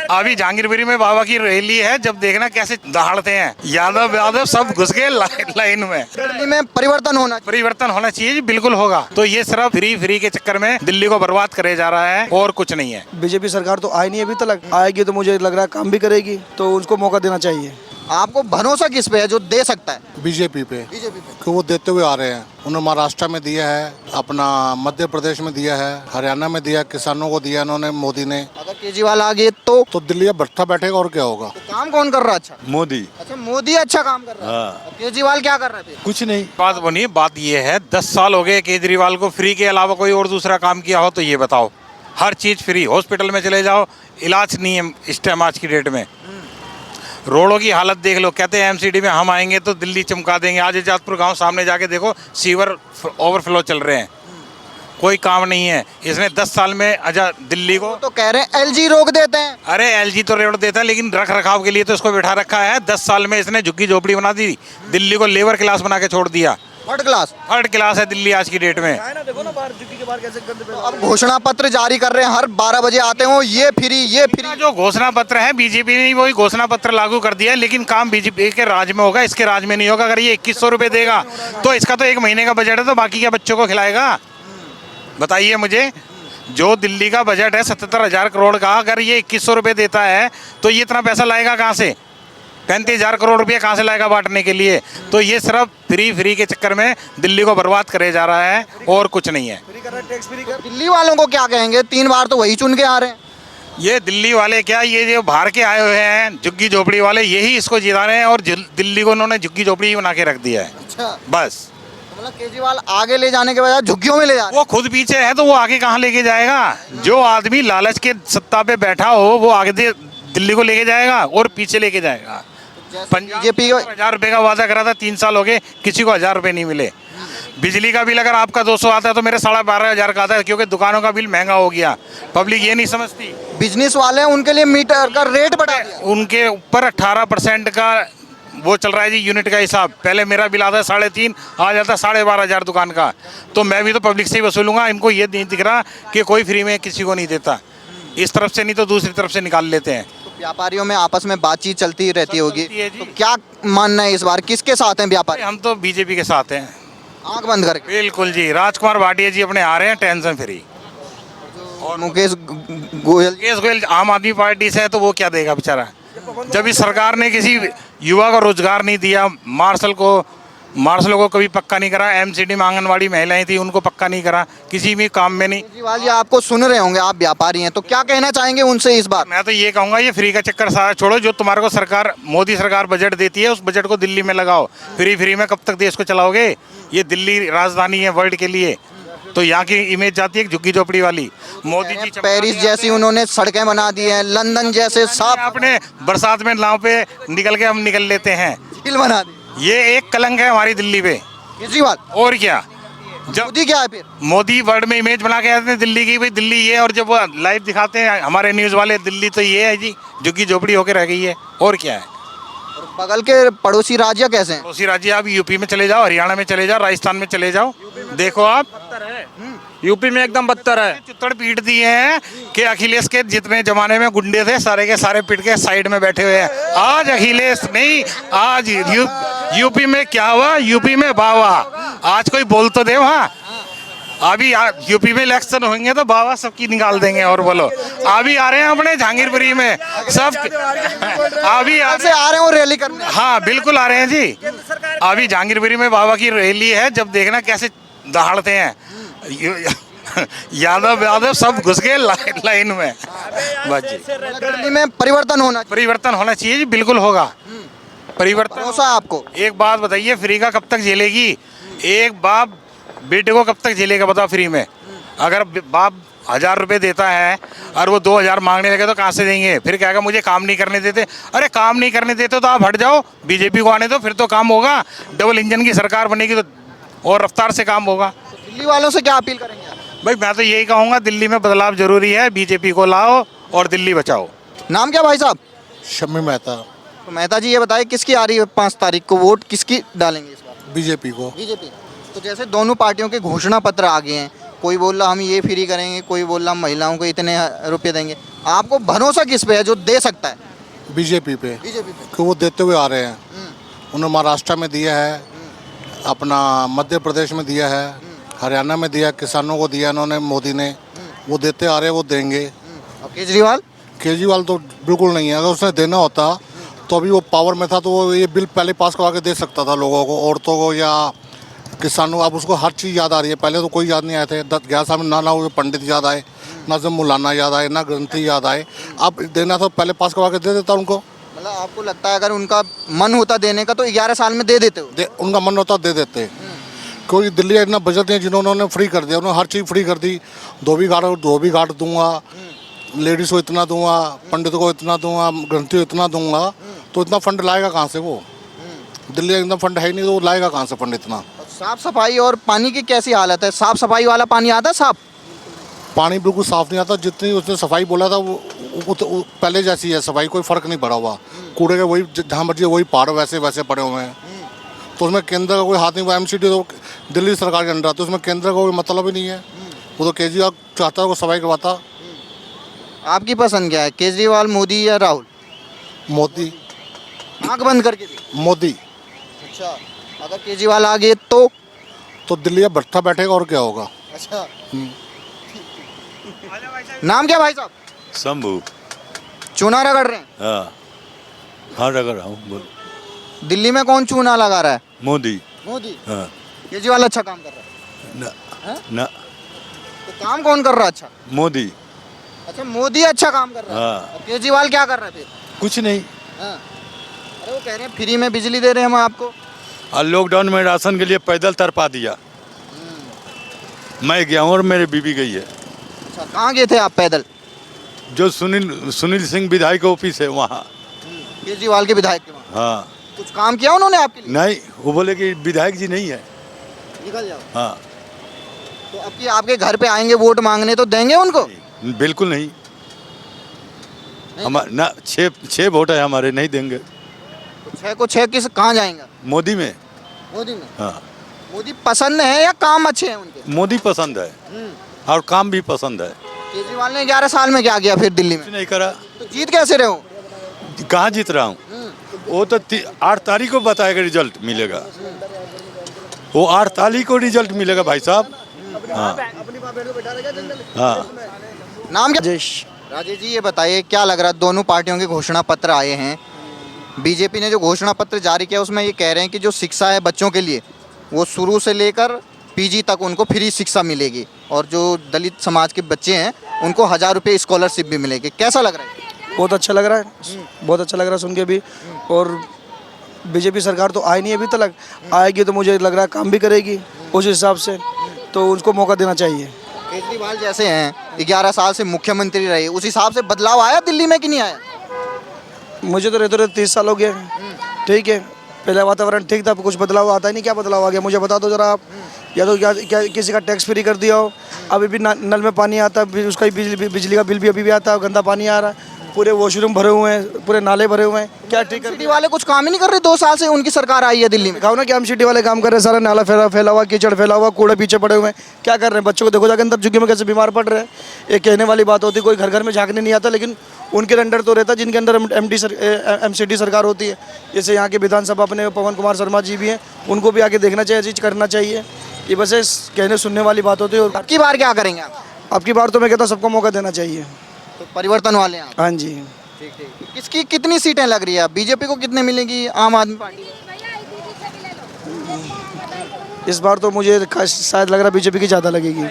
अभी जहांगीरपुरी में बाबा की रैली है, जब देखना कैसे दहाड़ते हैं। यादव यादव सब घुस गए लाइन में। दिल्ली में परिवर्तन होना चाहिए जी, बिल्कुल होगा। तो ये सिर्फ फ्री के चक्कर में दिल्ली को बर्बाद करे जा रहा है और कुछ नहीं है। बीजेपी सरकार तो आई नहीं अभी तक, आएगी तो मुझे लग रहा है काम भी करेगी, तो उसको मौका देना चाहिए। आपको भरोसा किस पे है जो दे सकता है? बीजेपी पे कि वो देते हुए आ रहे हैं। उन्होंने महाराष्ट्र में दिया है, अपना मध्य प्रदेश में दिया है, हरियाणा में दिया, किसानों को दिया इन्होंने, मोदी ने। अगर केजरीवाल आ गए तो दिल्ली अब भट्टा बैठेगा और क्या होगा। तो काम कौन कर रहा है अच्छा? मोदी। अच्छा, मोदी अच्छा काम कर रहा है। और केजरीवाल क्या कर रहे थे? कुछ नहीं। बात वो नहीं, बात ये है 10 साल हो गए केजरीवाल को, फ्री के अलावा कोई और दूसरा काम किया हो तो ये बताओ। हर चीज फ्री, हॉस्पिटल में चले जाओ, इलाज नहीं है इस टाइम आज की डेट में। रोडों की हालत देख लो, कहते हैं एमसीडी में हम आएंगे तो दिल्ली चमका देंगे। आज जातपुर गांव सामने जाके देखो, सीवर ओवरफ्लो चल रहे हैं, कोई काम नहीं है। इसने 10 साल में दिल्ली को तो कह रहे हैं एलजी रोक देते हैं। अरे एलजी तो रोक देता है, लेकिन रख रखाव के लिए तो इसको बिठा रखा है। 10 साल में इसने झुग्गी झोपड़ी बना दी, दिल्ली को लेबर क्लास बना के छोड़ दिया। थर्ड क्लास है दिल्ली आज की डेट में। देखो ना बाहर झुग्गी के बाहर कैसे गंदे तो अब घोषणा पत्र जारी कर रहे हैं, हर 12 बजे आते हो, ये फ्री। जो घोषणा पत्र है बीजेपी ने वही घोषणा पत्र लागू कर दिया है, लेकिन काम बीजेपी के राज में होगा, इसके राज में नहीं होगा। अगर ये 2100 रुपए देगा तो इसका तो 1 महीने का बजट है, तो बाकी क्या बच्चों को खिलाएगा? बताइए मुझे। जो दिल्ली का बजट है 77,000 करोड़ का, अगर ये 2100 रुपए देता है तो ये इतना पैसा लाएगा कहाँ से? 35,000 करोड़ रुपये कहाँ से लाएगा बांटने के लिए? तो ये सिर्फ फ्री के चक्कर में दिल्ली को बर्बाद करे जा रहा है और कुछ नहीं है। दिल्ली वालों को क्या कहेंगे? 3 बार तो वही चुन के आ रहे हैं। ये दिल्ली वाले क्या, ये जो बाहर के आए हुए हैं झुग्गी झोपड़ी वाले, यही इसको जिता रहे हैं और दिल्ली को उन्होंने झुग्गी झोपड़ी ही बना के रख दिया है। अच्छा, बस। तो मतलब केजरीवाल आगे ले जाने के बजाय झुग्गियों में ले जा रहे हैं। वो खुद पीछे है तो वो आगे कहाँ लेके जाएगा? जो आदमी लालच के सत्ता पे बैठा हो वो आगे दिल्ली को लेके जाएगा और पीछे लेके जाएगा। बीजेपी 1000 रुपए का वादा करा था, 3 साल हो गए, किसी को 1000 रुपए नहीं मिले। बिजली का बिल अगर आपका 200 आता है तो मेरे 12,500 का आता है, क्योंकि दुकानों का बिल महंगा हो गया। पब्लिक ये नहीं समझती। बिजनेस वाले हैं, उनके लिए मीटर का रेट बढ़ा दिया। उनके ऊपर 18% का वो चल रहा है जी, यूनिट का हिसाब। पहले मेरा बिल आता है 3.5, आ जाता है 12,500 दुकान का। तो मैं भी तो पब्लिक से ही वसूलूंगा। इनको ये नहीं दिख रहा कि कोई फ्री में किसी को नहीं देता, इस तरफ से नहीं तो दूसरी तरफ से निकाल लेते हैं। व्यापारियों में आपस में बातचीत चलती रहती होगी, तो क्या मानना है इस बार किसके साथ हैं व्यापारी? हम तो बीजेपी के साथ हैं, आंख बंद करके। बिल्कुल जी। राजकुमार भाटिया जी अपने आ रहे हैं टेंशन फ्री। और मुकेश गोयल आम आदमी पार्टी से है तो वो क्या देगा बेचारा? जब इस सरकार ने किसी युवा को रोजगार नहीं दिया, मार्शलों को कभी पक्का नहीं करा, एमसीडी में आंगनवाड़ी महिलाएं थी उनको पक्का नहीं करा, किसी भी काम में नहीं। केजरीवाल जी आपको सुन रहे होंगे, आप व्यापारी हैं, तो क्या कहना चाहेंगे उनसे इस बार? मैं तो ये कहूँगा ये फ्री का चक्कर सारा छोड़ो। जो तुम्हारे को सरकार, मोदी सरकार बजट देती है, उस बजट को दिल्ली में लगाओ। फ्री में कब तक देश को चलाओगे? ये दिल्ली राजधानी है वर्ल्ड के लिए, तो यहाँ की इमेज जाती है झुग्गी झोपड़ी वाली। मोदी जी पेरिस जैसी उन्होंने सड़कें बना दी हैं, लंदन जैसे सब अपने बरसात में नाव पे निकल के हम निकल लेते हैं, झील बना दी। ये एक कलंक है हमारी दिल्ली पे। केजरीवाल और क्या? जब मोदी क्या है फिर? मोदी वर्ल्ड में इमेज बना के आते हैं दिल्ली की, भाई दिल्ली ये, और जब वो लाइव दिखाते हैं हमारे न्यूज़ वाले, दिल्ली तो ये है जी, झुग्गी झोपड़ी होके रह गई है। और क्या है? और बगल के पड़ोसी राज्य कैसे हैं? पड़ोसी राज्य आप यूपी में चले जाओ, हरियाणा में चले जाओ, राजस्थान में चले जाओ, देखो आप। यूपी में एकदम बदतर है। चुत्तड़ पीट दिए हैं कि अखिलेश के जितने जमाने में गुंडे थे सारे के सारे पीट के साइड में बैठे हुए हैं। आज अखिलेश नहीं, आज यूपी में क्या हुआ? यूपी में बावा। आज कोई बोल तो दे वहाँ। अभी यूपी में इलेक्शन होंगे तो बाबा सबकी निकाल देंगे। और बोलो, अभी आ रहे हैं अपने जहांगीरपुरी में सब, अभी आ रहे हैं रैली करने। हाँ बिल्कुल आ रहे हैं जी। अभी जहांगीरपुरी में बाबा की रैली है, जब देखना कैसे दहाड़ते हैं। यादव सब घुस गए लाइन में। बस जी। दिल्ली में परिवर्तन होना चाहिए जी, बिल्कुल होगा परिवर्तन। भरोसा आपको? एक बात बताइए, फ्री का कब तक झेलेगी? एक बाप बेटे को कब तक झेलेगा बताओ फ्री में? अगर बाप 1000 रुपये देता है और वो 2000 मांगने लगे तो कहाँ से देंगे? फिर कहेगा मुझे काम नहीं करने देते। अरे काम नहीं करने देते तो आप हट जाओ, बीजेपी को आने दो, फिर तो काम होगा। डबल इंजन की सरकार बनेगी तो और रफ्तार से काम होगा। दिल्ली वालों से क्या अपील करेंगे आप? भाई मैं तो यही कहूँगा, दिल्ली में बदलाव जरूरी है, बीजेपी को लाओ और दिल्ली बचाओ। नाम क्या भाई साहब? शम्मी मेहता। तो मेहता जी ये बताइए, किसकी आ रही है 5 तारीख को वोट, किसकी डालेंगे इस बार? बीजेपी को। बीजेपी। तो जैसे दोनों पार्टियों के घोषणा पत्र आ गए हैं, कोई बोल रहा हम ये फ्री करेंगे, कोई बोल रहा हम महिलाओं को इतने रुपये देंगे, आपको भरोसा किस पे है जो दे सकता है? बीजेपी पे, बीजेपी पे। कि वो देते हुए आ रहे हैं। उन्होंने महाराष्ट्र में दिया है, अपना मध्य प्रदेश में दिया है, हरियाणा में दिया, किसानों को दिया इन्होंने, मोदी ने। वो देते आ रहे हैं, वो देंगे। और केजरीवाल? केजरीवाल तो बिल्कुल नहीं है। अगर उसने देना होता तो अभी वो पावर में था तो वो ये बिल पहले पास करवा के दे सकता था लोगों को, औरतों को या किसानों। अब उसको हर चीज़ याद आ रही है, पहले तो कोई याद नहीं आए थे। 10-11 साल में ना वो पंडित याद आए, ना जब मौलाना याद आए, ना ग्रंथी याद आए। अब देना था पहले पास करवा के दे देता उनको। मतलब आपको लगता है अगर उनका मन होता देने का तो 11 साल में दे देते हो? उनका मन होता दे देते। कोई दिल्ली इतना बजट नहीं जिन्होंने फ्री कर दिया, उन्होंने हर चीज़ फ्री कर दी। धोबी घाट दूंगा, लेडीज़ को इतना दूंगा, पंडितों को इतना दूंगा, ग्रंथी को इतना दूंगा। तो इतना फंड लाएगा कहाँ से वो? दिल्ली एकदम फंड है ही नहीं, तो वो लाएगा कहाँ से फंड इतना? साफ सफाई और पानी की कैसी हालत है? साफ सफाई वाला पानी आता है साफ? पानी बिल्कुल साफ नहीं आता। जितनी उसने सफाई बोला था वो पहले जैसी है सफाई, कोई फर्क नहीं पड़ा हुआ। कूड़े के वही जहाँ मर्जी वही पहाड़ वैसे वैसे पड़े हुए हैं। तो उसमें केंद्र का कोई हाथ नहीं हुआ। एमसीडी तो दिल्ली सरकार के अंडर आता है, उसमें केंद्र का कोई मतलब ही नहीं है। वो तो केजरीवाल चाहता है वो सफाई करवाता। आपकी पसंद क्या है, केजरीवाल, मोदी या राहुल? मोदी। आंख बंद करके भी? मोदी। अच्छा, अगर केजरीवाल आ गए तो दिल्ली का भट्टा बैठेगा और क्या होगा? अच्छा। नाम क्या भाई साहब? शंभू। चूना रगड़ रहे हैं? हाँ हाँ रगड़ रहा हूँ, बोल। दिल्ली में कौन चूना लगा रहा है? मोदी। मोदी। हाँ। केजरीवाल अच्छा काम कर रहा है? ना ना, तो काम कौन कर रहा है अच्छा? मोदी। अच्छा, मोदी अच्छा काम कर रहा है। हाँ। और केजरीवाल क्या कर रहा है फिर? कुछ नहीं। हाँ। अरे वो कह रहे हैं फ्री में बिजली दे रहे हैं हम आपको। और लॉकडाउन में राशन के लिए पैदल तरपा दिया। मैं गया हूँ और मेरी बीवी गई है। अच्छा, कहाँ गए थे आप पैदल? जो सुनील सिंह विधायक ऑफिस है वहाँ। केजरीवाल के विधायक के वहाँ। हाँ। कुछ काम किया उन्होंने आपके लिए? नहीं, वो बोले कि विधायक जी नहीं है। निकल जाओ। हाँ। तो अब की आपके घर पे आएंगे वोट मांगने तो देंगे उनको? बिल्कुल नहीं। हमारे ना 6 वोट है हमारे, नहीं देंगे। तो 6 को 6 किस कहाँ जाएंगे? मोदी में। मोदी में। हाँ। मोदी पसंद है या काम अच्छे हैं उनके? मोदी पसंद है और काम भी पसंद है। केजरीवाल ने 11 साल में क्या किया फिर दिल्ली में? कुछ नहीं करा। तो जीत कैसे रहे हो? कहाँ जीत रहा हूँ? वो तो 8 तारीख को बताएगा रिजल्ट मिलेगा। वो 8 तारीख को रिजल्ट मिलेगा भाई साहब। हाँ हाँ। नाम क्या? राजेश। राजेश जी, ये बताइए क्या लग रहा है, दोनों पार्टियों के घोषणा पत्र आए हैं। बीजेपी ने जो घोषणा पत्र जारी किया उसमें ये कह रहे हैं कि जो शिक्षा है बच्चों के लिए वो शुरू से लेकर पीजी तक उनको फ्री शिक्षा मिलेगी, और जो दलित समाज के बच्चे हैं उनको 1000 रुपये स्कॉलरशिप भी मिलेगी। कैसा लग रहा है? बहुत अच्छा लग रहा है, बहुत अच्छा लग रहा है सुन के भी। और बीजेपी सरकार तो आई नहीं अभी तक, आएगी तो मुझे लग रहा है काम भी करेगी उस हिसाब से, तो उसको मौका देना चाहिए। केजरीवाल जैसे हैं 11 साल से मुख्यमंत्री रहे, उस हिसाब से बदलाव आया दिल्ली में कि नहीं आया? मुझे तो रहते 30 साल हो गए। ठीक है, पहले वातावरण ठीक था, अब कुछ बदलाव आता ही नहीं। क्या बदलाव आ गया मुझे बता दो जरा आप। या तो क्या किसी का टैक्स फ्री कर दिया हो, अभी भी नल में पानी आता है, उसका बिजली का बिल भी अभी भी आता है, गंदा पानी आ रहा है, पूरे वॉशरूम भरे हुए हैं, पूरे नाले भरे हुए हैं। क्या ठीक कर सिटी वाले कुछ काम ही नहीं कर रहे? 2 साल से उनकी सरकार आई है दिल्ली में। दिखाओ ना कि हम सिटी वाले काम कर रहे हैं, सारा नाला फैला हुआ, कीचड़ फैला हुआ, कूड़े पीछे पड़े हुए हैं। क्या कर रहे हैं? बच्चों को देखो जाकर अंदर झुग्गी में कैसे बीमार पड़ रहे हैं। एक कहने वाली बात होती है, कोई घर घर में झांकने नहीं आता, लेकिन उनके अंडर तो रहता जिनके अंडर एमसीडी सरकार होती है। जैसे यहाँ के विधानसभा अपने पवन कुमार शर्मा जी भी हैं, उनको भी आके देखना चाहिए, चीज़ करना चाहिए। ये बस कहने सुनने वाली बात होती है। और अब की बार क्या करेंगे आप? अब की बार तो मैं कहता हूँ सबको मौका देना चाहिए। तो परिवर्तन वाले हैं आप? हाँ जी। ठीक ठीक। किसकी कितनी सीटें लग रही है? बीजेपी को कितने मिलेगी, आम आदमी पार्टी को? इस बार तो मुझे शायद लग रहा है बीजेपी की ज़्यादा लगेगी।